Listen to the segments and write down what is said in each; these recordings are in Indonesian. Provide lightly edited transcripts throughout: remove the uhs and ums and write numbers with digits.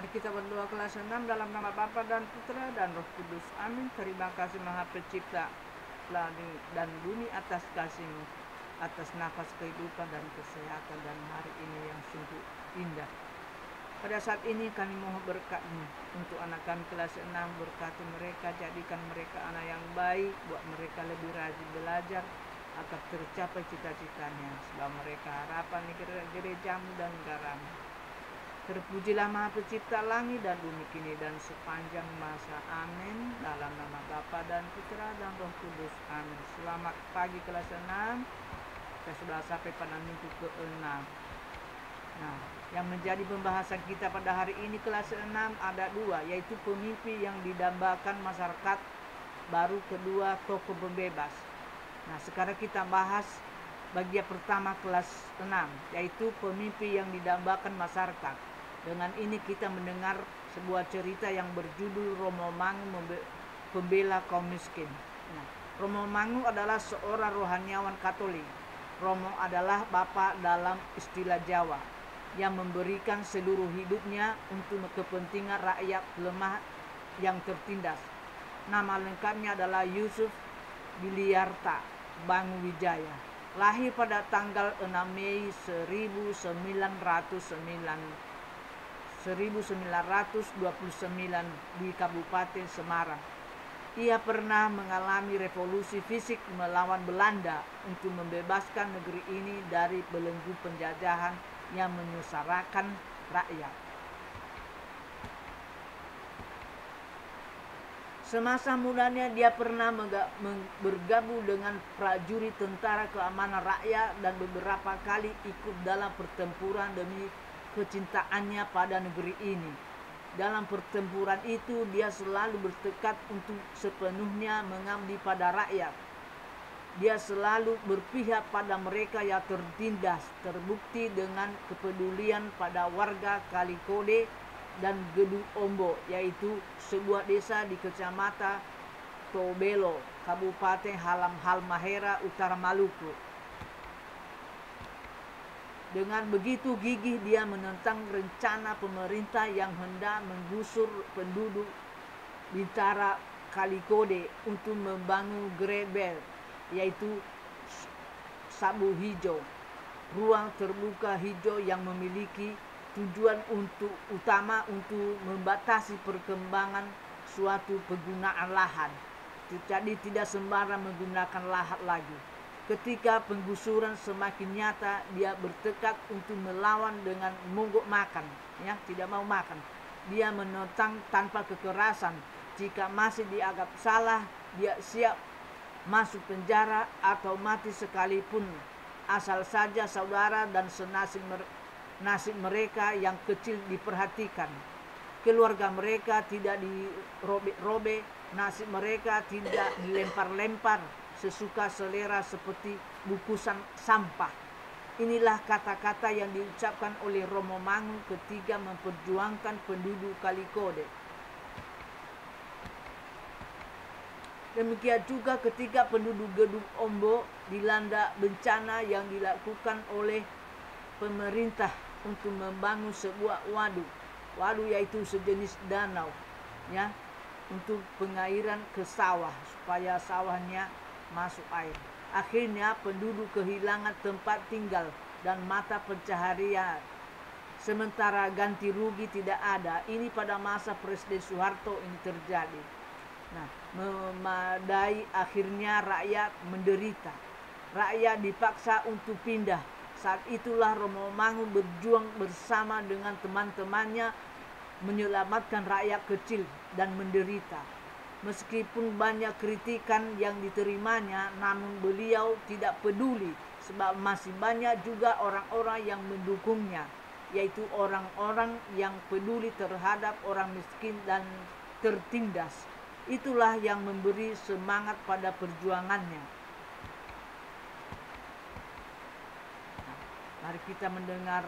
Mari kita berdoa kelas 6 dalam nama Bapa dan Putra dan Roh Kudus. Amin. Terima kasih Maha Pencipta langit dan bumi atas kasih-Mu, atas nafas kehidupan dan kesehatan dan hari ini yang sungguh indah. Pada saat ini kami mohon berkat-Mu untuk anak kami kelas 6, berkati mereka, jadikan mereka anak yang baik, buat mereka lebih rajin belajar agar tercapai cita-citanya, sebab mereka harapan gereja-Mu dan negara-Mu. Terpujilah Maha Pencipta langit dan bumi kini dan sepanjang masa. Amin. Dalam nama Bapa dan Putra dan Roh Kudus. Amin. Selamat pagi kelas 6. Kita sudah sampai pada minggu ke-6. Nah, yang menjadi pembahasan kita pada hari ini kelas 6 ada dua, yaitu pemimpin yang didambakan masyarakat, baru kedua tokoh pembebas. Nah, sekarang kita bahas bagian pertama kelas 6, yaitu pemimpin yang didambakan masyarakat. Dengan ini kita mendengar sebuah cerita yang berjudul Romo Mangu Pembela Kaum Miskin. Nah, Romo Mangu adalah seorang rohaniawan Katolik. Romo adalah bapak dalam istilah Jawa yang memberikan seluruh hidupnya untuk kepentingan rakyat lemah yang tertindas. Nama lengkapnya adalah Yusuf Biliarta Bangu Wijaya. Lahir pada tanggal 6 Mei 1929 di Kabupaten Semarang. Ia pernah mengalami revolusi fisik melawan Belanda untuk membebaskan negeri ini dari belenggu penjajahan yang menyusahkan rakyat. Semasa mudanya dia pernah bergabung dengan prajurit tentara keamanan rakyat dan beberapa kali ikut dalam pertempuran demi kecintaannya pada negeri ini. Dalam pertempuran itu dia selalu bertekad untuk sepenuhnya mengabdi pada rakyat. Dia selalu berpihak pada mereka yang tertindas, terbukti dengan kepedulian pada warga Kalikode dan Gedung Ombo, yaitu sebuah desa di Kecamatan Tobelo, Kabupaten Halmahera, Utara Maluku. Dengan begitu gigih dia menentang rencana pemerintah yang hendak menggusur penduduk Bintara Kalikode untuk membangun Grebel, yaitu Sabu Hijau, ruang terbuka hijau yang memiliki tujuan utama untuk membatasi perkembangan suatu penggunaan lahan. Jadi tidak sembarang menggunakan lahan lagi. Ketika penggusuran semakin nyata, dia bertekad untuk melawan dengan mogok makan, ya, tidak mau makan. Dia menentang tanpa kekerasan. Jika masih dianggap salah, dia siap masuk penjara atau mati sekalipun, asal saja saudara dan nasib mereka yang kecil diperhatikan. Keluarga mereka tidak dirobek-robek, nasib mereka tidak dilempar-lempar sesuka selera seperti bungkusan sampah. Inilah kata-kata yang diucapkan oleh Romo Mangu ketika memperjuangkan penduduk Kalikode. Demikian juga ketika penduduk Gedung Ombo dilanda bencana yang dilakukan oleh pemerintah untuk membangun sebuah waduk yaitu sejenis danau, ya, untuk pengairan ke sawah supaya sawahnya masuk air. Akhirnya penduduk kehilangan tempat tinggal dan mata pencaharian. Sementara ganti rugi tidak ada. Ini pada masa Presiden Soeharto ini terjadi. Nah, memadai akhirnya rakyat menderita. Rakyat dipaksa untuk pindah. Saat itulah Romo Mangu berjuang bersama dengan teman-temannya menyelamatkan rakyat kecil dan menderita. Meskipun banyak kritikan yang diterimanya, namun beliau tidak peduli sebab masih banyak juga orang-orang yang mendukungnya, yaitu orang-orang yang peduli terhadap orang miskin dan tertindas. Itulah yang memberi semangat pada perjuangannya. Nah, mari kita mendengar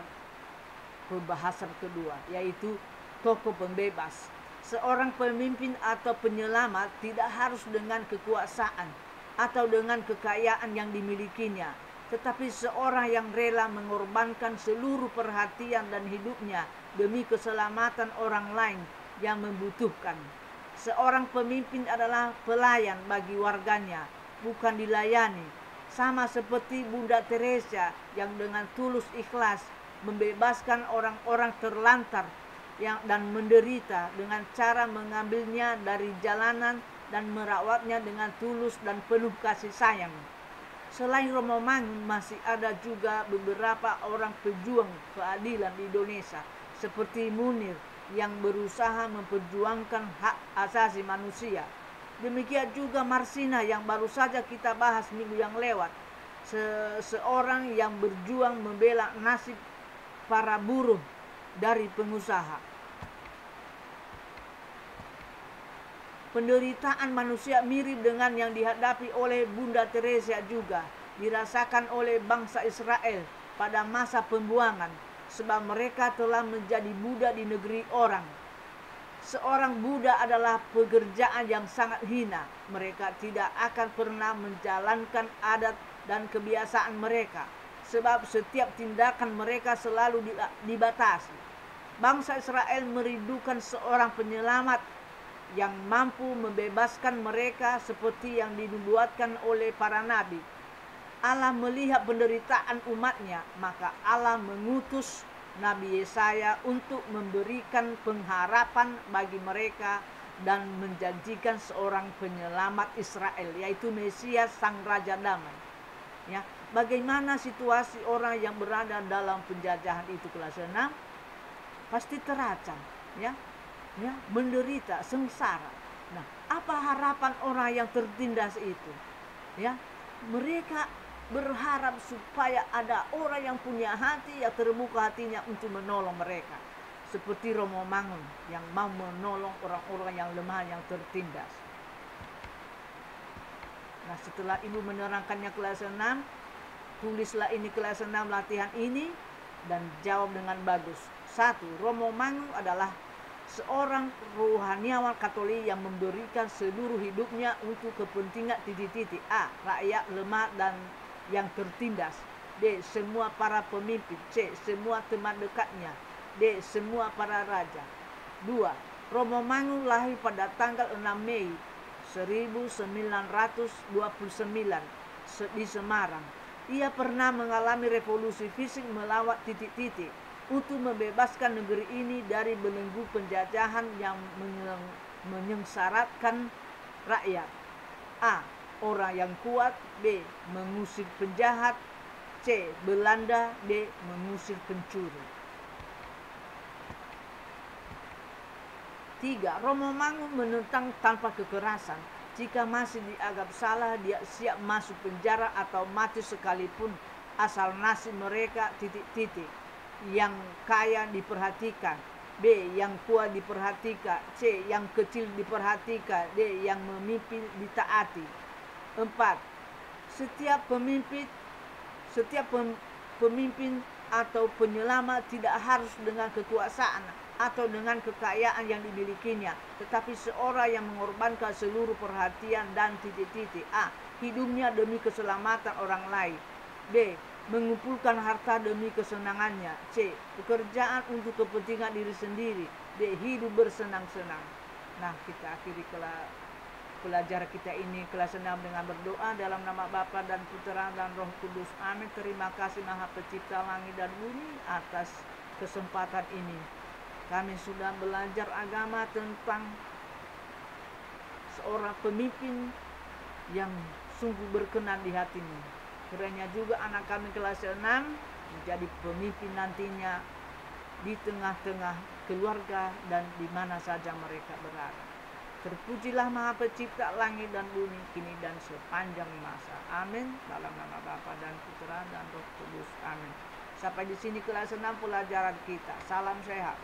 pembahasan kedua, yaitu tokoh pembebas. Seorang pemimpin atau penyelamat tidak harus dengan kekuasaan atau dengan kekayaan yang dimilikinya. tetapi seorang yang rela mengorbankan seluruh perhatian dan hidupnya demi keselamatan orang lain yang membutuhkan. Seorang pemimpin adalah pelayan bagi warganya, bukan dilayani. Sama seperti Bunda Teresa yang dengan tulus ikhlas membebaskan orang-orang terlantar dan menderita dengan cara mengambilnya dari jalanan dan merawatnya dengan tulus dan penuh kasih sayang. Selain Romo Mangun, masih ada juga beberapa orang pejuang keadilan di Indonesia seperti Munir yang berusaha memperjuangkan hak asasi manusia. Demikian juga Marsina yang baru saja kita bahas minggu yang lewat, seorang yang berjuang membela nasib para buruh dari pengusaha. Penderitaan manusia mirip dengan yang dihadapi oleh Bunda Teresa juga dirasakan oleh bangsa Israel pada masa pembuangan, sebab mereka telah menjadi budak di negeri orang. Seorang budak adalah pekerjaan yang sangat hina. Mereka tidak akan pernah menjalankan adat dan kebiasaan mereka, sebab setiap tindakan mereka selalu dibatasi. Bangsa Israel merindukan seorang penyelamat yang mampu membebaskan mereka seperti yang dinubuatkan oleh para nabi. Allah melihat penderitaan umatnya, maka Allah mengutus Nabi Yesaya untuk memberikan pengharapan bagi mereka dan menjanjikan seorang penyelamat Israel, yaitu Mesias sang Raja Damai. Ya, bagaimana situasi orang yang berada dalam penjajahan itu? Kelas 6 pasti terancam, ya, menderita, sengsara. Nah, apa harapan orang yang tertindas itu? Ya, mereka berharap supaya ada orang yang punya hati, yang terbuka hatinya untuk menolong mereka, seperti Romo Mangun yang mau menolong orang-orang yang lemah, yang tertindas. Nah, setelah ibu menerangkannya kelas 6, tulislah ini kelas 6 latihan ini dan jawab dengan bagus. 1. Romo Mangun adalah seorang rohaniawan Katolik yang memberikan seluruh hidupnya untuk kepentingan titik-titik. A. Rakyat lemah dan yang tertindas. D. Semua para pemimpin. C. Semua teman dekatnya. D. Semua para raja. 2. Romo Mangun lahir pada tanggal 6 Mei 1929 di Semarang. Ia pernah mengalami revolusi fisik melawan titik-titik untuk membebaskan negeri ini dari belenggu penjajahan yang menyengsarakan rakyat. A. Orang yang kuat. B. Mengusir penjahat. C. Belanda. D. Mengusir pencuri. 3. Romo Mangun menentang tanpa kekerasan. Jika masih dianggap salah, dia siap masuk penjara atau mati sekalipun asal nasib mereka titik-titik. Yang kaya diperhatikan. B. Yang kuat diperhatikan. C. Yang kecil diperhatikan. D. Yang memimpin ditaati. 4. Setiap pemimpin atau penyelamat tidak harus dengan kekuasaan atau dengan kekayaan yang dimilikinya, tetapi seorang yang mengorbankan seluruh perhatian dan titik-titik. A. Hidupnya demi keselamatan orang lain. B. Mengumpulkan harta demi kesenangannya. C. Pekerjaan untuk kepentingan diri sendiri. D. Hidup bersenang-senang. Nah, kita akhiri pelajaran kita ini kelas 6 dengan berdoa dalam nama Bapa dan Putra dan Roh Kudus. Amin. Terima kasih Maha Pencipta langit dan bumi atas kesempatan ini. Kami sudah belajar agama tentang seorang pemimpin yang sungguh berkenan di hatimu. Kiranya juga anak kami kelas 6 menjadi pemimpin nantinya di tengah-tengah keluarga dan di mana saja mereka berada. Terpujilah Maha Pencipta langit dan bumi kini dan sepanjang masa. Amin. Dalam nama Bapa dan Putra dan Roh Kudus. Amin. Sampai di sini kelas 6 pelajaran kita. Salam sehat.